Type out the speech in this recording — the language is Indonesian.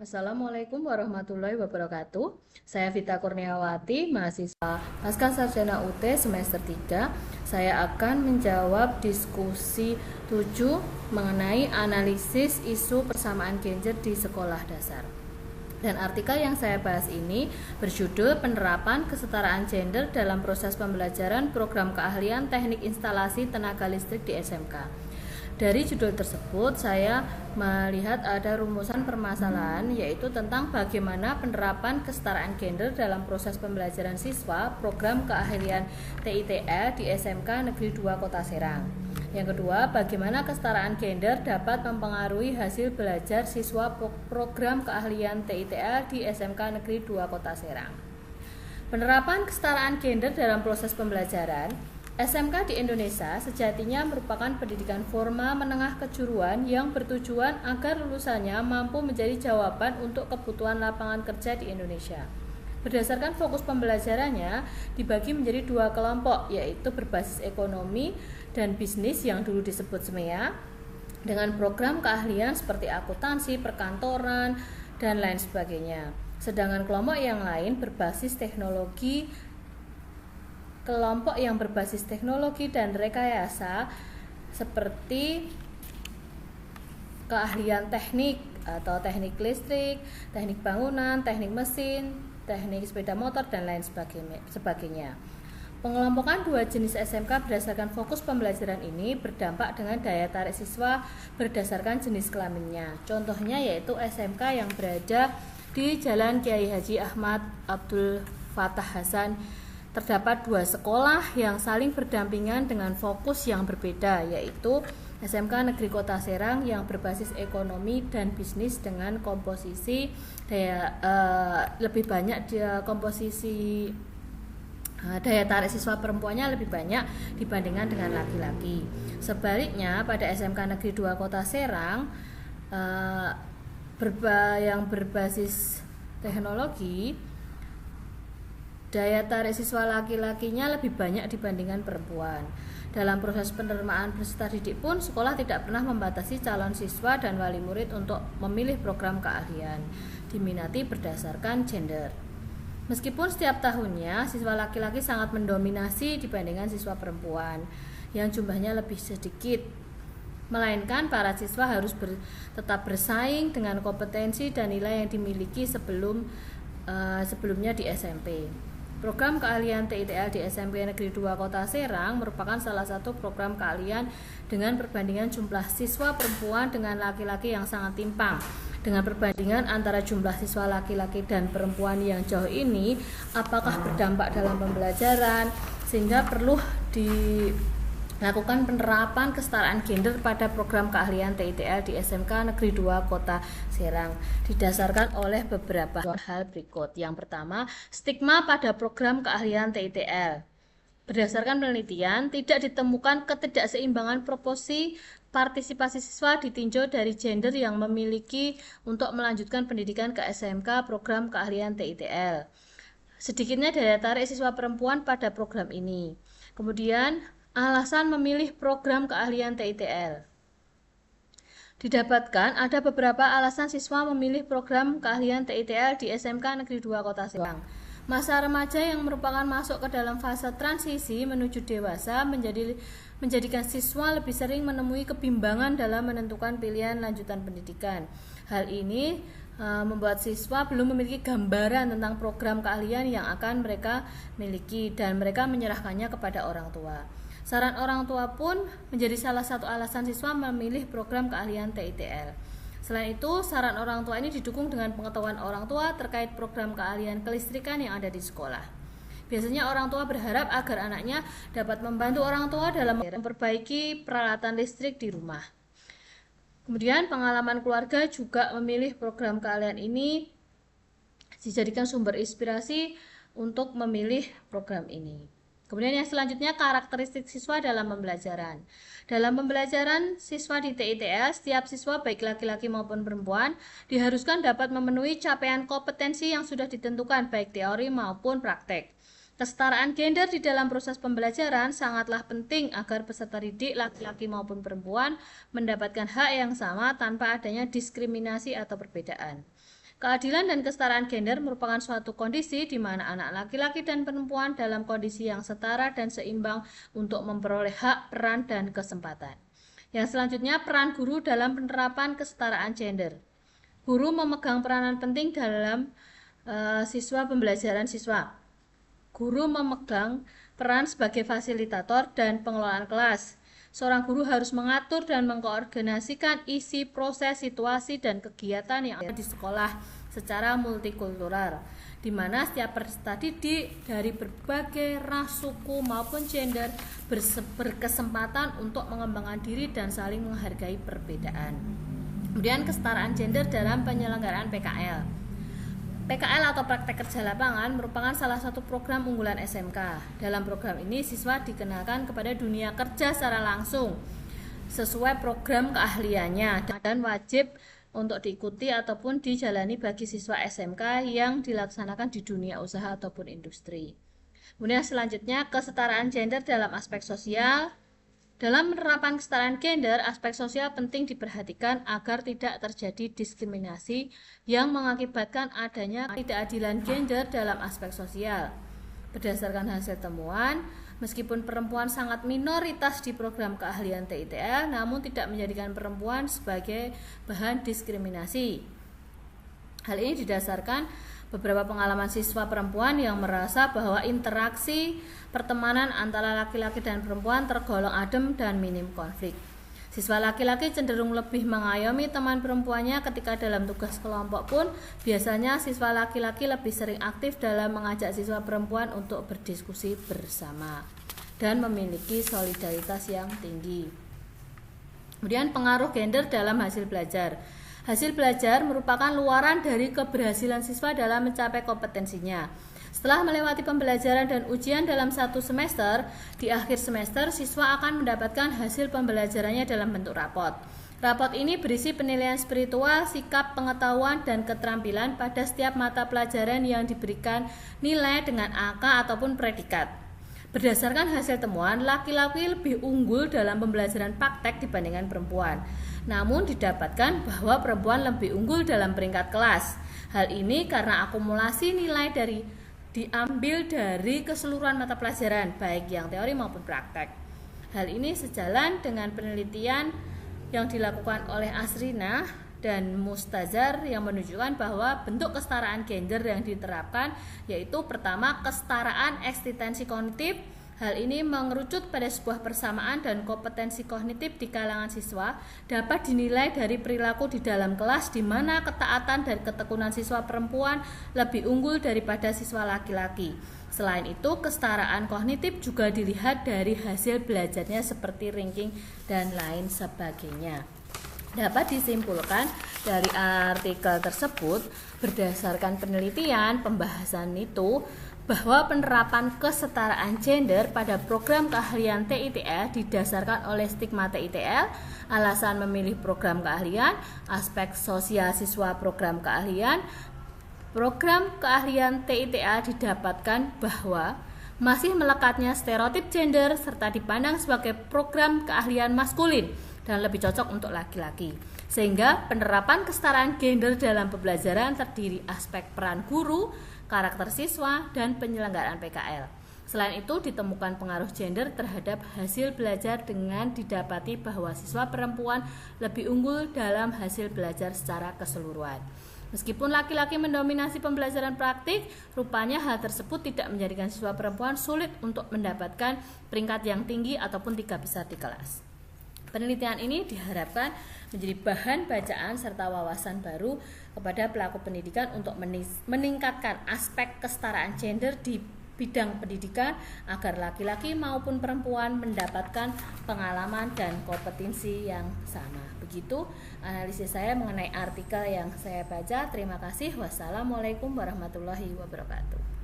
Assalamualaikum warahmatullahi wabarakatuh. Saya Vita Kurniawati, mahasiswa Pascasarjana UT semester 3. Saya akan menjawab diskusi 7 mengenai analisis isu persamaan gender di sekolah dasar. Dan artikel yang saya bahas ini berjudul Penerapan Kesetaraan Gender dalam Proses Pembelajaran Program Keahlian Teknik Instalasi Tenaga Listrik di SMK. Dari judul tersebut saya melihat ada rumusan permasalahan, yaitu tentang bagaimana penerapan kesetaraan gender dalam proses pembelajaran siswa program keahlian TITL di SMK Negeri 2 Kota Serang. Yang kedua, bagaimana kesetaraan gender dapat mempengaruhi hasil belajar siswa program keahlian TITL di SMK Negeri 2 Kota Serang. Penerapan kesetaraan gender dalam proses pembelajaran SMK di Indonesia sejatinya merupakan pendidikan formal menengah kejuruan yang bertujuan agar lulusannya mampu menjadi jawaban untuk kebutuhan lapangan kerja di Indonesia. Berdasarkan fokus pembelajarannya dibagi menjadi dua kelompok, yaitu berbasis ekonomi dan bisnis yang dulu disebut SMEA, dengan program keahlian seperti akuntansi, perkantoran, dan lain sebagainya. Sedangkan kelompok yang lain berbasis teknologi, kelompok yang berbasis teknologi dan rekayasa seperti keahlian teknik atau teknik listrik, teknik bangunan, teknik mesin, teknik sepeda motor, dan lain sebagainya. Pengelompokan dua jenis SMK berdasarkan fokus pembelajaran ini berdampak dengan daya tarik siswa berdasarkan jenis kelaminnya. Contohnya yaitu SMK yang berada di Jalan Kiai Haji Ahmad Abdul Fatah Hasan. Terdapat dua sekolah yang saling berdampingan dengan fokus yang berbeda, yaitu SMK Negeri Kota Serang yang berbasis ekonomi dan bisnis dengan komposisi lebih banyak komposisi daya tarik siswa perempuannya lebih banyak dibandingkan dengan laki-laki. Sebaliknya pada SMK Negeri 2 Kota Serang yang berbasis teknologi, daya tarik siswa laki-lakinya lebih banyak dibandingkan perempuan. Dalam proses penerimaan peserta didik pun, sekolah tidak pernah membatasi calon siswa dan wali murid untuk memilih program keahlian, diminati berdasarkan gender. Meskipun setiap tahunnya siswa laki-laki sangat mendominasi dibandingkan siswa perempuan yang jumlahnya lebih sedikit, melainkan para siswa harus tetap bersaing dengan kompetensi dan nilai yang dimiliki sebelumnya di SMP. Program keahlian TITL di SMP Negeri 2 Kota Serang merupakan salah satu program keahlian dengan perbandingan jumlah siswa perempuan dengan laki-laki yang sangat timpang. Dengan perbandingan antara jumlah siswa laki-laki dan perempuan yang jauh ini, apakah berdampak dalam pembelajaran sehingga perlu dilakukan penerapan kesetaraan gender pada program keahlian TITL di SMK Negeri 2 Kota Serang didasarkan oleh beberapa hal berikut. Yang pertama, stigma pada program keahlian TITL. Berdasarkan penelitian, tidak ditemukan ketidakseimbangan proporsi partisipasi siswa ditinjau dari gender yang memiliki untuk melanjutkan pendidikan ke SMK program keahlian TITL. Sedikitnya daya tarik siswa perempuan pada program ini. Kemudian, alasan memilih program keahlian TITL. Didapatkan ada beberapa alasan siswa memilih program keahlian TITL di SMK Negeri 2 Kota Serang. Masa remaja yang merupakan masuk ke dalam fase transisi menuju dewasa menjadikan siswa lebih sering menemui kebimbangan dalam menentukan pilihan lanjutan pendidikan. Hal ini membuat siswa belum memiliki gambaran tentang program keahlian yang akan mereka miliki dan mereka menyerahkannya kepada orang tua. Saran orang tua pun menjadi salah satu alasan siswa memilih program keahlian TITL. Selain itu, saran orang tua ini didukung dengan pengetahuan orang tua terkait program keahlian kelistrikan yang ada di sekolah. Biasanya orang tua berharap agar anaknya dapat membantu orang tua dalam memperbaiki peralatan listrik di rumah. Kemudian pengalaman keluarga juga memilih program keahlian ini dijadikan sumber inspirasi untuk memilih program ini. Kemudian yang selanjutnya, karakteristik siswa dalam pembelajaran. Dalam pembelajaran siswa di TITL, setiap siswa baik laki-laki maupun perempuan diharuskan dapat memenuhi capaian kompetensi yang sudah ditentukan baik teori maupun praktek. Kesetaraan gender di dalam proses pembelajaran sangatlah penting agar peserta didik laki-laki maupun perempuan mendapatkan hak yang sama tanpa adanya diskriminasi atau perbedaan. Keadilan dan kesetaraan gender merupakan suatu kondisi di mana anak laki-laki dan perempuan dalam kondisi yang setara dan seimbang untuk memperoleh hak, peran, dan kesempatan. Yang selanjutnya, peran guru dalam penerapan kesetaraan gender. Guru memegang peranan penting dalam siswa pembelajaran siswa. Guru memegang peran sebagai fasilitator dan pengelolaan kelas. Seorang guru harus mengatur dan mengkoordinasikan isi, proses, situasi, dan kegiatan yang ada di sekolah secara multikultural, di mana setiap peserta didik dari berbagai ras, suku, maupun gender berkesempatan untuk mengembangkan diri dan saling menghargai perbedaan. Kemudian kesetaraan gender dalam penyelenggaraan PKL. PKL atau praktek kerja lapangan merupakan salah satu program unggulan SMK. Dalam program ini siswa dikenalkan kepada dunia kerja secara langsung sesuai program keahliannya dan wajib untuk diikuti ataupun dijalani bagi siswa SMK yang dilaksanakan di dunia usaha ataupun industri. Kemudian selanjutnya kesetaraan gender dalam aspek sosial. Dalam penerapan kesetaraan gender, aspek sosial penting diperhatikan agar tidak terjadi diskriminasi yang mengakibatkan adanya ketidakadilan gender dalam aspek sosial. Berdasarkan hasil temuan, meskipun perempuan sangat minoritas di program keahlian TITL, namun tidak menjadikan perempuan sebagai bahan diskriminasi. Hal ini didasarkan beberapa pengalaman siswa perempuan yang merasa bahwa interaksi pertemanan antara laki-laki dan perempuan tergolong adem dan minim konflik. Siswa laki-laki cenderung lebih mengayomi teman perempuannya ketika dalam tugas kelompok pun biasanya siswa laki-laki lebih sering aktif dalam mengajak siswa perempuan untuk berdiskusi bersama dan memiliki solidaritas yang tinggi. Kemudian pengaruh gender dalam hasil belajar. Hasil belajar merupakan luaran dari keberhasilan siswa dalam mencapai kompetensinya. Setelah melewati pembelajaran dan ujian dalam satu semester, di akhir semester siswa akan mendapatkan hasil pembelajarannya dalam bentuk rapot. Rapot ini berisi penilaian spiritual, sikap, pengetahuan, dan keterampilan pada setiap mata pelajaran yang diberikan nilai dengan angka ataupun predikat. Berdasarkan hasil temuan, laki-laki lebih unggul dalam pembelajaran praktek dibandingkan perempuan. Namun didapatkan bahwa perempuan lebih unggul dalam peringkat kelas. Hal ini karena akumulasi nilai diambil dari keseluruhan mata pelajaran, baik yang teori maupun praktek. Hal ini sejalan dengan penelitian yang dilakukan oleh Asrina dan Mustazar yang menunjukkan bahwa bentuk kesetaraan gender yang diterapkan yaitu pertama, kesetaraan eksistensi kognitif. Hal ini mengerucut pada sebuah persamaan dan kompetensi kognitif di kalangan siswa dapat dinilai dari perilaku di dalam kelas di mana ketaatan dan ketekunan siswa perempuan lebih unggul daripada siswa laki-laki. Selain itu, kesetaraan kognitif juga dilihat dari hasil belajarnya seperti ranking dan lain sebagainya. Dapat disimpulkan dari artikel tersebut berdasarkan penelitian pembahasan itu bahwa penerapan kesetaraan gender pada program keahlian TITL didasarkan oleh stigma TITL, alasan memilih program keahlian, aspek sosial siswa program keahlian. Program keahlian TITL didapatkan bahwa masih melekatnya stereotip gender serta dipandang sebagai program keahlian maskulin dan lebih cocok untuk laki-laki. Sehingga penerapan kesetaraan gender dalam pembelajaran terdiri aspek peran guru, karakter siswa, dan penyelenggaraan PKL. Selain itu, ditemukan pengaruh gender terhadap hasil belajar dengan didapati bahwa siswa perempuan lebih unggul dalam hasil belajar secara keseluruhan. Meskipun laki-laki mendominasi pembelajaran praktik, rupanya hal tersebut tidak menjadikan siswa perempuan sulit untuk mendapatkan peringkat yang tinggi ataupun 3 besar di kelas. Penelitian ini diharapkan menjadi bahan bacaan serta wawasan baru kepada pelaku pendidikan untuk meningkatkan aspek kesetaraan gender di bidang pendidikan agar laki-laki maupun perempuan mendapatkan pengalaman dan kompetensi yang sama. Begitu analisis saya mengenai artikel yang saya baca. Terima kasih. Wassalamualaikum warahmatullahi wabarakatuh.